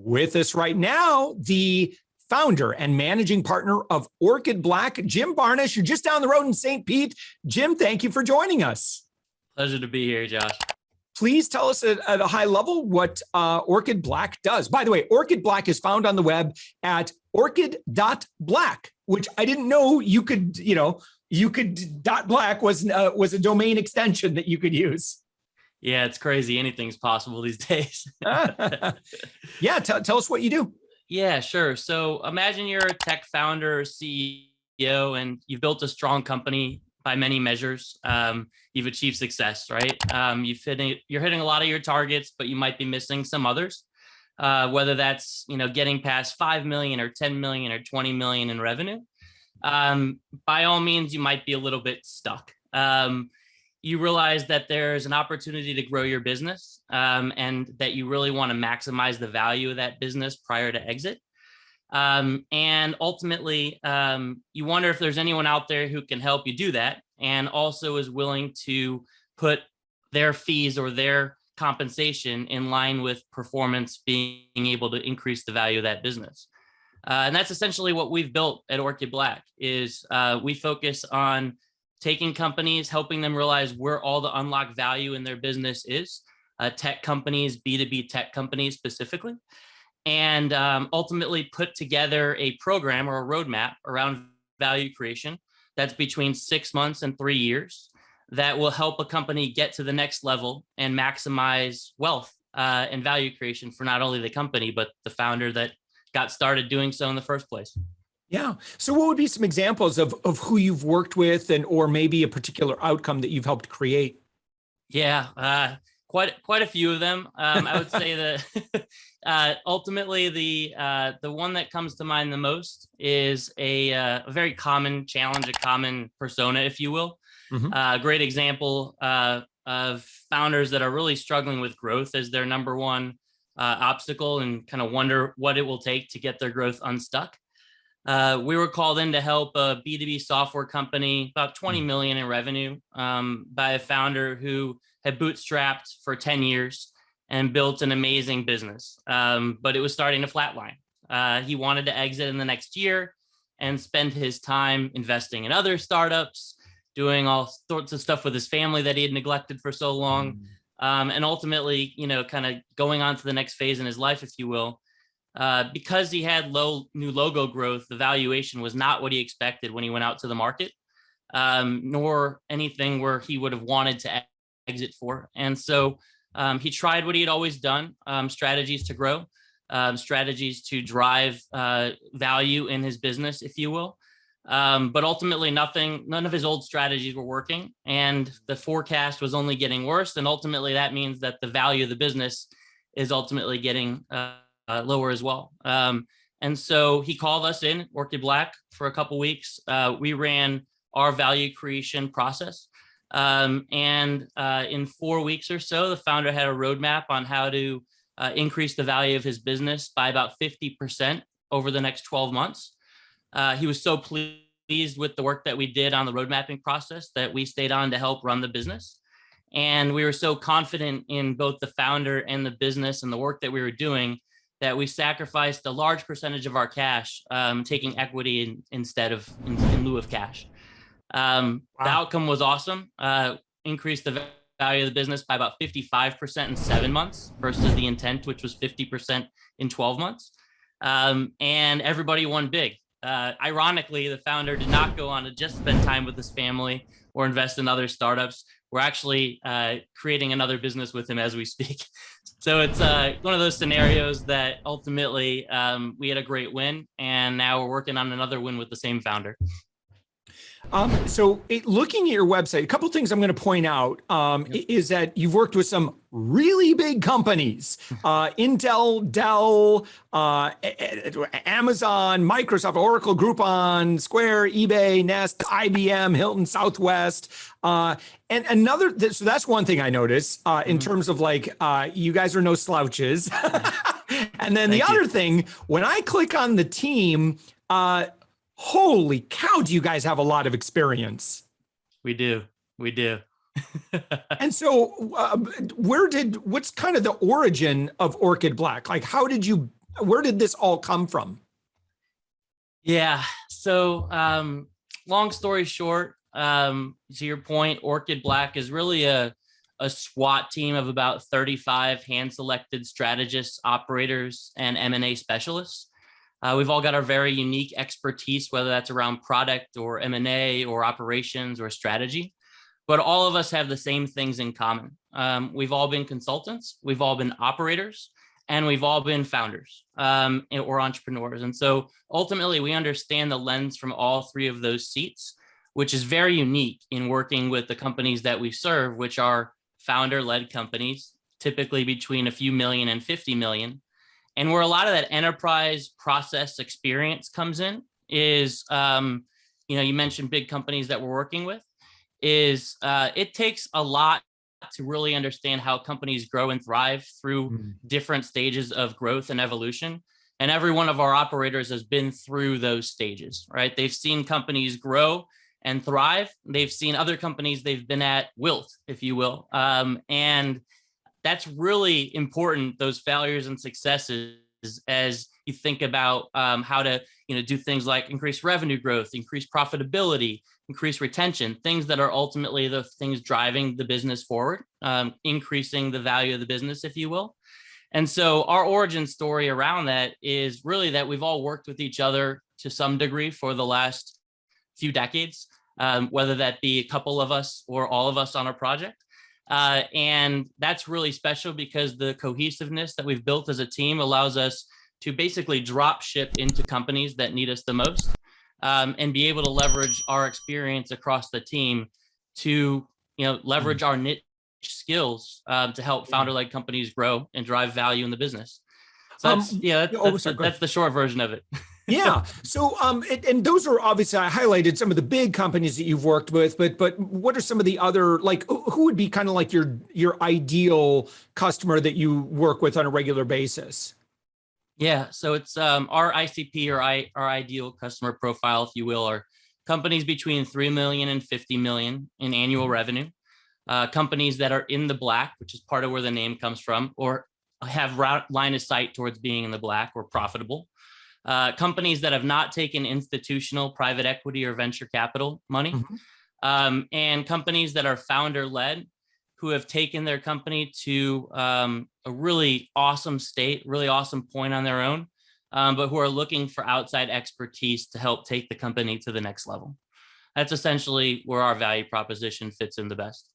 With us right now, the founder and managing partner of Orchid Black, Jim Barnish. You're just down the road in St. Pete. Jim, thank you for joining us. Pleasure to be here, Josh. Please tell us at a high level what Orchid Black does. By the way, Orchid Black is found on the web at orchid.black, which I didn't know you could, .black was a domain extension that you could use. Yeah, it's crazy. Anything's possible these days. Yeah, tell us what you do. Yeah, sure. So imagine you're a tech founder or CEO, and you've built a strong company by many measures. You've achieved success, right? You're hitting a lot of your targets, but you might be missing some others. Whether that's getting past 5 million or 10 million or 20 million in revenue. By all means, you might be a little bit stuck. You realize that there's an opportunity to grow your business, and that you really want to maximize the value of that business prior to exit. And ultimately, you wonder if there's anyone out there who can help you do that, and also is willing to put their fees or their compensation in line with performance being able to increase the value of that business. And that's essentially what we've built at Orchid Black is we focus on taking companies, helping them realize where all the unlocked value in their business is, tech companies, B2B tech companies specifically, and ultimately put together a program or a roadmap around value creation that's between 6 months and 3 years that will help a company get to the next level and maximize wealth and value creation for not only the company, but the founder that got started doing so in the first place. Yeah. So what would be some examples of who you've worked with or maybe a particular outcome that you've helped create? Yeah, quite a few of them. I would say that ultimately the one that comes to mind the most is a very common challenge, a common persona, if you will. Mm-hmm. A great example of founders that are really struggling with growth as their number one obstacle and kind of wonder what it will take to get their growth unstuck. We were called in to help a B2B software company, about 20 million in revenue, by a founder who had bootstrapped for 10 years and built an amazing business. But it was starting to flatline. He wanted to exit in the next year and spend his time investing in other startups, doing all sorts of stuff with his family that he had neglected for so long. And ultimately, kind of going on to the next phase in his life, if you will. Because he had low new logo growth, the valuation was not what he expected when he went out to the market, nor anything where he would have wanted to exit for. And so he tried what he had always done, strategies to grow, strategies to drive value in his business, if you will. But ultimately, none of his old strategies were working, and the forecast was only getting worse. And ultimately, that means that the value of the business is ultimately getting lower as well. And so he called us in, Orchid Black, for a couple of weeks. We ran our value creation process. And in 4 weeks or so, the founder had a roadmap on how to increase the value of his business by about 50% over the next 12 months. He was so pleased with the work that we did on the road mapping process that we stayed on to help run the business. And we were so confident in both the founder and the business and the work that we were doing that we sacrificed a large percentage of our cash, taking equity in lieu of cash. Wow. The outcome was awesome. Increased the value of the business by about 55% in 7 months versus the intent, which was 50% in 12 months. And everybody won big. Ironically, the founder did not go on to just spend time with his family or invest in other startups. We're actually creating another business with him as we speak. So it's one of those scenarios that ultimately we had a great win, and now we're working on another win with the same founder. Looking at your website, a couple of things I'm going to point out is that you've worked with some really big companies, Intel, Dell, Amazon, Microsoft, Oracle, Groupon, Square, eBay, Nest, IBM, Hilton, Southwest. So that's one thing I noticed in terms of you guys are no slouches. And then the other thing, when I click on the team, holy cow, do you guys have a lot of experience? We do. And so what's kind of the origin of Orchid Black? Like, how did you Where did this all come from? Yeah. So, long story short, to your point, Orchid Black is really a SWAT team of about 35 hand-selected strategists, operators, and M&A specialists. We've all got our very unique expertise, whether that's around product or M&A or operations or strategy. But all of us have the same things in common. We've all been consultants, we've all been operators, and we've all been founders or entrepreneurs. And so ultimately, we understand the lens from all three of those seats, which is very unique in working with the companies that we serve, which are founder-led companies, typically between a few million and 50 million. And where a lot of that enterprise process experience comes in is, you mentioned big companies that we're working with, is it takes a lot to really understand how companies grow and thrive through different stages of growth and evolution. And every one of our operators has been through those stages, right? They've seen companies grow and thrive. They've seen other companies they've been at wilt, if you will. And that's really important, those failures and successes, as you think about how to do things like increase revenue growth, increase profitability, increase retention, things that are ultimately the things driving the business forward, increasing the value of the business, if you will. And so our origin story around that is really that we've all worked with each other to some degree for the last few decades, whether that be a couple of us or all of us on a project. And that's really special because the cohesiveness that we've built as a team allows us to basically drop ship into companies that need us the most, and be able to leverage our experience across the team to leverage our niche skills to help founder-led companies grow and drive value in the business. So that's the short version of it. Yeah. So, and those are obviously, I highlighted some of the big companies that you've worked with, but what are some of the other, like, who would be kind of like your ideal customer that you work with on a regular basis? Yeah. So it's our ICP, or our ideal customer profile, if you will, are companies between 3 million and 50 million in annual revenue, companies that are in the black, which is part of where the name comes from, or have line of sight towards being in the black or profitable. Companies that have not taken institutional private equity or venture capital money, and companies that are founder-led, who have taken their company to a really awesome state, really awesome point on their own, but who are looking for outside expertise to help take the company to the next level. That's essentially where our value proposition fits in the best.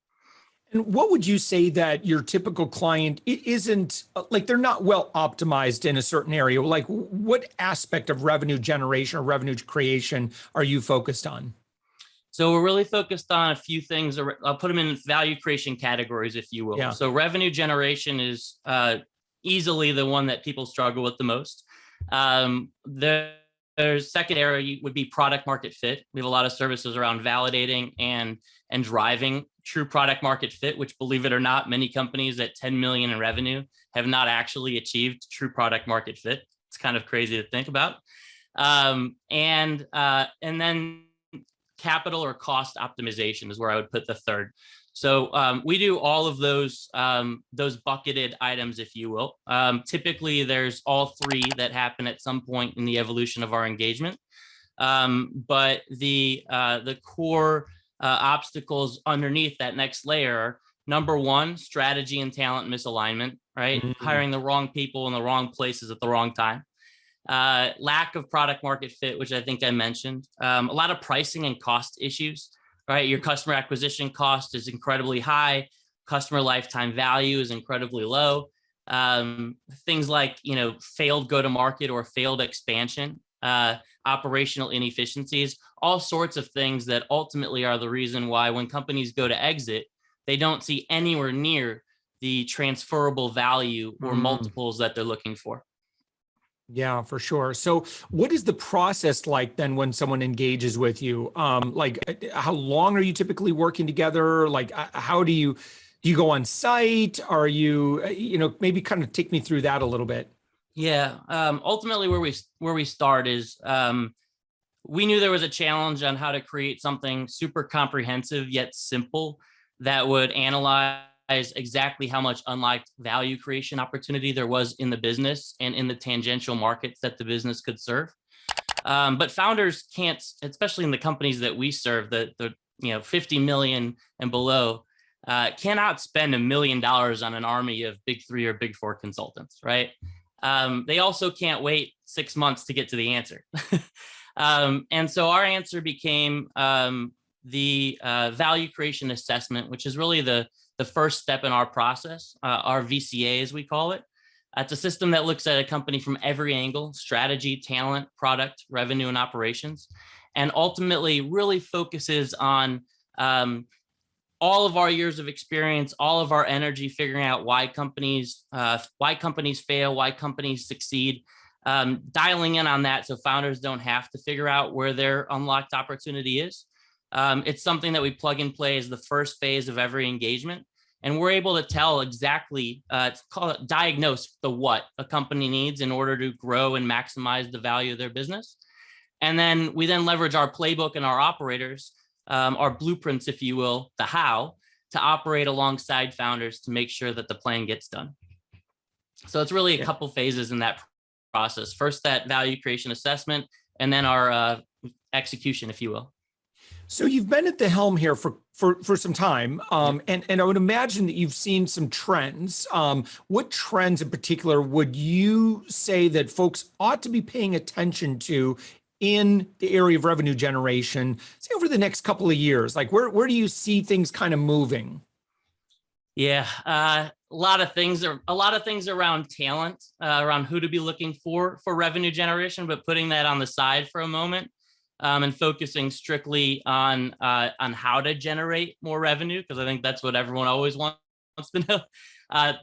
And what would you say that your typical client isn't, like, they're not well optimized in a certain area? Like, what aspect of revenue generation or revenue creation are you focused on? So we're really focused on a few things. I'll put them in value creation categories, if you will. Yeah. So revenue generation is easily the one that people struggle with the most. There's second area would be product market fit. We have a lot of services around validating and driving true product market fit, which, believe it or not, many companies at 10 million in revenue have not actually achieved true product market fit. It's kind of crazy to think about. And then capital or cost optimization is where I would put the third. So we do all of those bucketed items, if you will. Typically, there's all three that happen at some point in the evolution of our engagement. But the core obstacles underneath that next layer are, number one, strategy and talent misalignment, right? Hiring the wrong people in the wrong places at the wrong time. Lack of product market fit, which I think I mentioned. A lot of pricing and cost issues, right? Your customer acquisition cost is incredibly high. Customer lifetime value is incredibly low. Things like, failed go-to-market or failed expansion, operational inefficiencies, all sorts of things that ultimately are the reason why when companies go to exit, they don't see anywhere near the transferable value or multiples that they're looking for. Yeah, for sure. So what is the process like then when someone engages with you? Like, how long are you typically working together? Like, how do you go on site? Are you, maybe kind of take me through that a little bit. Yeah. Ultimately, where we start is we knew there was a challenge on how to create something super comprehensive yet simple that would analyze exactly how much unlocked value creation opportunity there was in the business and in the tangential markets that the business could serve. But founders can't, especially in the companies that we serve, the 50 million and below, cannot spend $1 million on an army of big 3 or big 4 consultants, right? They also can't wait 6 months to get to the answer. And so our answer became the value creation assessment, which is really the first step in our process, our VCA, as we call it. It's a system that looks at a company from every angle: strategy, talent, product, revenue, and operations, and ultimately really focuses on all of our years of experience, all of our energy figuring out why companies fail, why companies succeed, dialing in on that so founders don't have to figure out where their unlocked opportunity is. It's something that we plug and play as the first phase of every engagement. And we're able to tell exactly, diagnose the what a company needs in order to grow and maximize the value of their business. And then we leverage our playbook and our operators, our blueprints, if you will, the how, to operate alongside founders to make sure that the plan gets done. So it's really a couple phases in that process. First, that value creation assessment, and then our execution, if you will. So you've been at the helm here for some time, and I would imagine that you've seen some trends. What trends in particular would you say that folks ought to be paying attention to in the area of revenue generation, say over the next couple of years? Like where do you see things kind of moving? Yeah, a lot of things around talent, around who to be looking for revenue generation, but putting that on the side for a moment. And focusing strictly on how to generate more revenue, because I think that's what everyone always wants to know.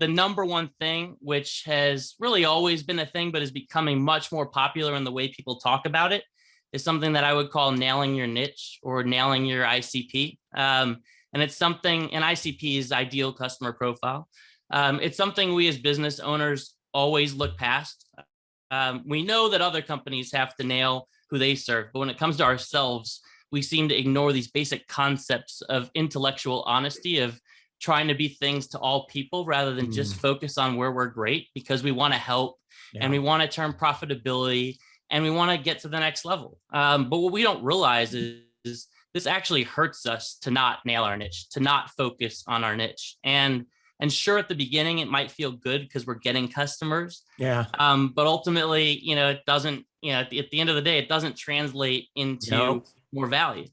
The number one thing, which has really always been a thing, but is becoming much more popular in the way people talk about it, is something that I would call nailing your niche or nailing your ICP. And it's something, an ICP is ideal customer profile. It's something we as business owners always look past. We know that other companies have to nail who they serve, but when it comes to ourselves, we seem to ignore these basic concepts of intellectual honesty, of trying to be things to all people rather than just focus on where we're great, because we want to help and we want to turn profitability and we want to get to the next level. But what we don't realize is this actually hurts us to not nail our niche, to not focus on our niche. And sure, at the beginning, it might feel good because we're getting customers. Yeah. But ultimately, it doesn't, at the end of the day, it doesn't translate into more value.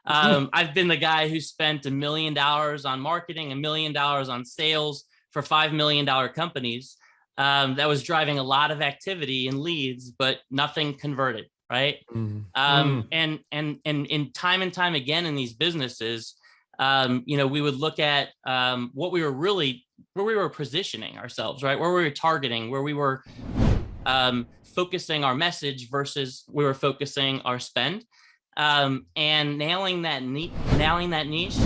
I've been the guy who spent $1 million on marketing, $1 million on sales for $5 million companies. That was driving a lot of activity and leads, but nothing converted. Right. And in time and time again in these businesses, we would look at where we were positioning ourselves, right? Where we were targeting, where we were focusing our message versus we were focusing our spend, and nailing that niche,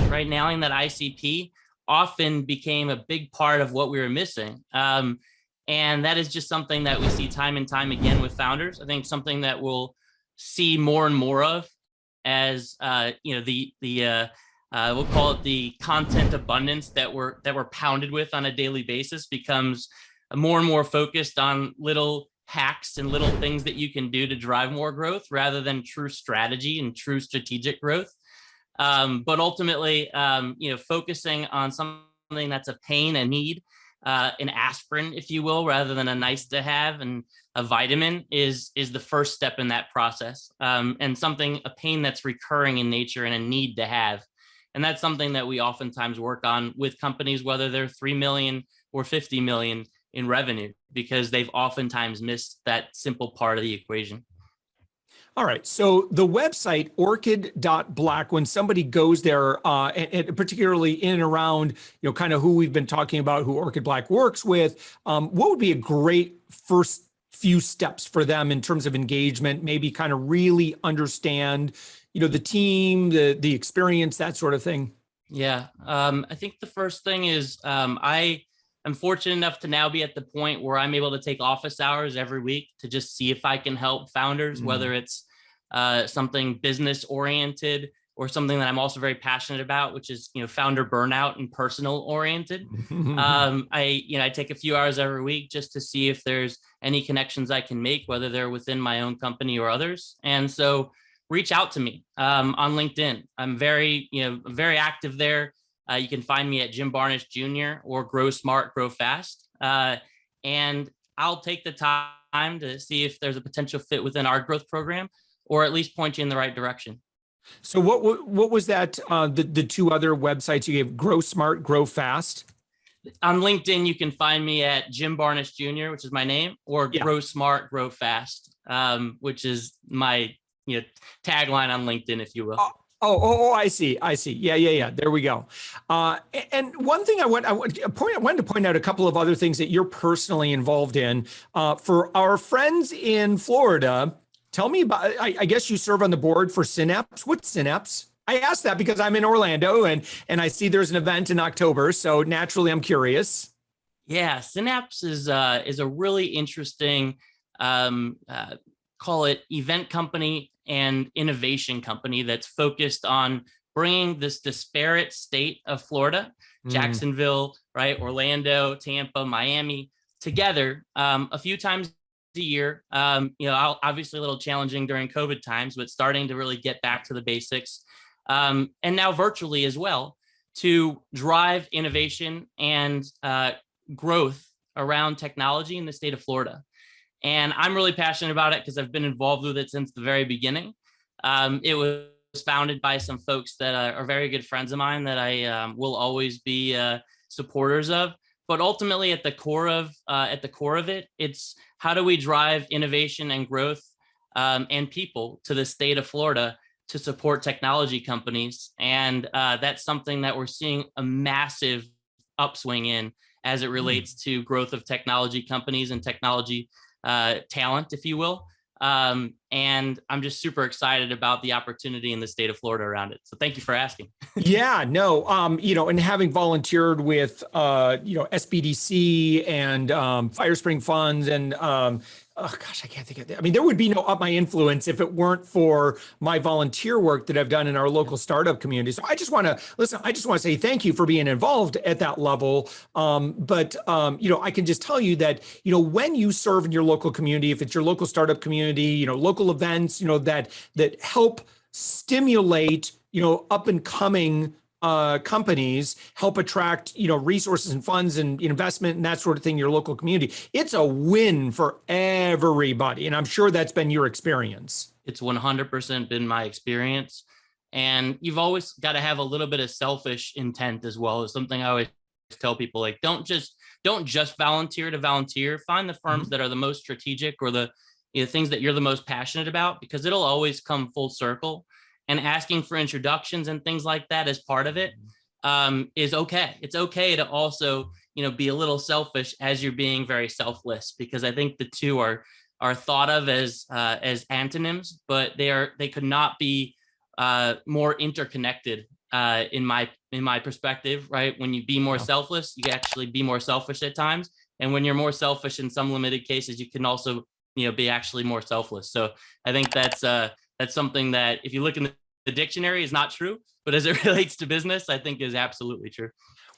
right? Nailing that ICP often became a big part of what we were missing. And that is just something that we see time and time again with founders. I think something that we'll see more and more of as we'll call it the content abundance that we're pounded with on a daily basis becomes more and more focused on little hacks and little things that you can do to drive more growth rather than true strategy and true strategic growth. But ultimately, focusing on something that's a pain, a need, an aspirin, if you will, rather than a nice to have, and a vitamin is the first step in that process. And a pain that's recurring in nature and a need to have. And that's something that we oftentimes work on with companies, whether they're 3 million or 50 million in revenue, because they've oftentimes missed that simple part of the equation. All right. So the website orchid.black, when somebody goes there, and particularly in and around, kind of who we've been talking about, who Orchid Black works with, what would be a great first few steps for them in terms of engagement, maybe kind of really understand, the team, the experience, that sort of thing? Yeah. I think the first thing is I am fortunate enough to now be at the point where I'm able to take office hours every week to just see if I can help founders, whether it's something business oriented or something that I'm also very passionate about, which is, founder burnout and personal oriented. I take a few hours every week just to see if there's any connections I can make, whether they're within my own company or others. And so reach out to me on LinkedIn. I'm very active there. You can find me at Jim Barnish Jr. or Grow Smart, Grow Fast. And I'll take the time to see if there's a potential fit within our growth program, or at least point you in the right direction. So what was that? The two other websites you gave: Grow Smart, Grow Fast. On LinkedIn, you can find me at Jim Barnish Jr., which is my name, or Grow Smart, Grow Fast, which is my tagline on LinkedIn, if you will. Oh, I see. Yeah. There we go. And one thing I wanted to point out a couple of other things that you're personally involved in. For our friends in Florida, tell me about, I guess you serve on the board for Synapse. What's Synapse? I asked that because I'm in Orlando and I see there's an event in October. So naturally, I'm curious. Yeah, Synapse is a really interesting, call it event company and innovation company that's focused on bringing this disparate state of Florida, Jacksonville, right, Orlando, Tampa, Miami, together a few times a year. Obviously a little challenging during COVID times, but starting to really get back to the basics. And now virtually as well, to drive innovation and growth around technology in the state of Florida. And I'm really passionate about it because I've been involved with it since the very beginning. It was founded by some folks that are very good friends of mine that I will always be supporters of. But ultimately, at the core of it, it's how do we drive innovation and growth and people to the state of Florida to support technology companies. And that's something that we're seeing a massive upswing in as it relates to growth of technology companies and technology talent, if you will. And I'm just super excited about the opportunity in the state of Florida around it. So thank you for asking. Yeah, no, and having volunteered with, SBDC and Firespring Funds and, oh gosh, I can't think of that. I mean, there would be no Up My Influence if it weren't for my volunteer work that I've done in our local startup community. So I just want to say thank you for being involved at that level. But I can just tell you that, when you serve in your local community, if it's your local startup community, local events, that help stimulate, up and coming companies, help attract, resources and funds and investment and that sort of thing in your local community. It's a win for everybody. And I'm sure that's been your experience. It's 100% been my experience. And you've always got to have a little bit of selfish intent as well. It's something I always tell people, like, don't just volunteer to volunteer. Find the firms that are the most strategic or the things that you're the most passionate about, because it'll always come full circle. And asking for introductions and things like that as part of it is okay. It's okay to also, be a little selfish as you're being very selfless, because I think the two are thought of as antonyms, but they could not be more interconnected in my perspective, right? When you be more selfless, you can actually be more selfish at times. And when you're more selfish in some limited cases, you can also, be actually more selfless. So I think that's something that, if you look in the dictionary, is not true, but as it relates to business, I think is absolutely true.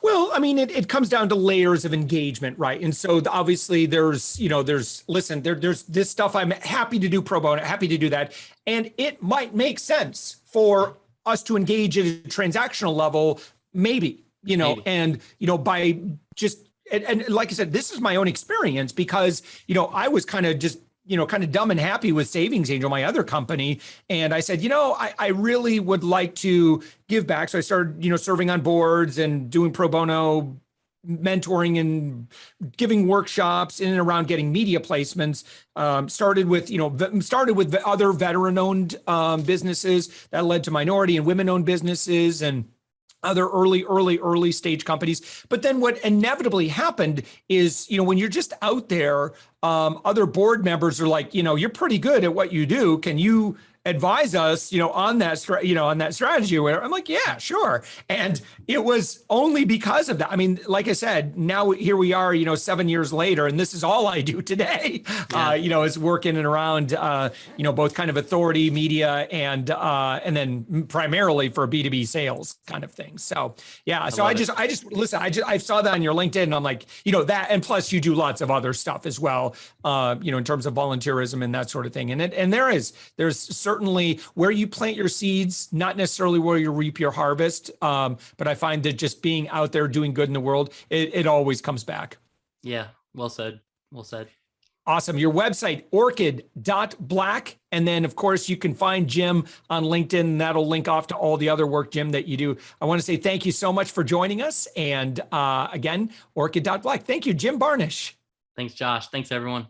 Well, I mean, it comes down to layers of engagement, right? And so obviously there's this stuff I'm happy to do pro bono, happy to do that. And it might make sense for us to engage at a transactional level, maybe. And, by just, and like I said, this is my own experience, because, I was kind of just, kind of dumb and happy with Savings Angel, my other company. And I said, I really would like to give back. So I started, serving on boards and doing pro bono mentoring and giving workshops in and around getting media placements. Started with other veteran-owned businesses that led to minority and women-owned businesses and other early stage companies. But then what inevitably happened is, when you're just out there, other board members are like, you're pretty good at what you do. Can you advise us, on that, on that strategy where I'm like, yeah, sure. And it was only because of that. I mean, like I said, now here we are, 7 years later, and this is all I do today, is working and around, both kind of authority, media, and then primarily for B2B sales kind of thing. So, yeah. So I just listen, I saw that on your LinkedIn and I'm like, that, and plus you do lots of other stuff as well, in terms of volunteerism and that sort of thing. And there's certainly where you plant your seeds, not necessarily where you reap your harvest. But I find that just being out there doing good in the world, it always comes back. Yeah. Well said. Well said. Awesome. Your website, orchid.black. And then, of course, you can find Jim on LinkedIn. And that'll link off to all the other work, Jim, that you do. I want to say thank you so much for joining us. And again, orchid.black. Thank you, Jim Barnish. Thanks, Josh. Thanks, everyone.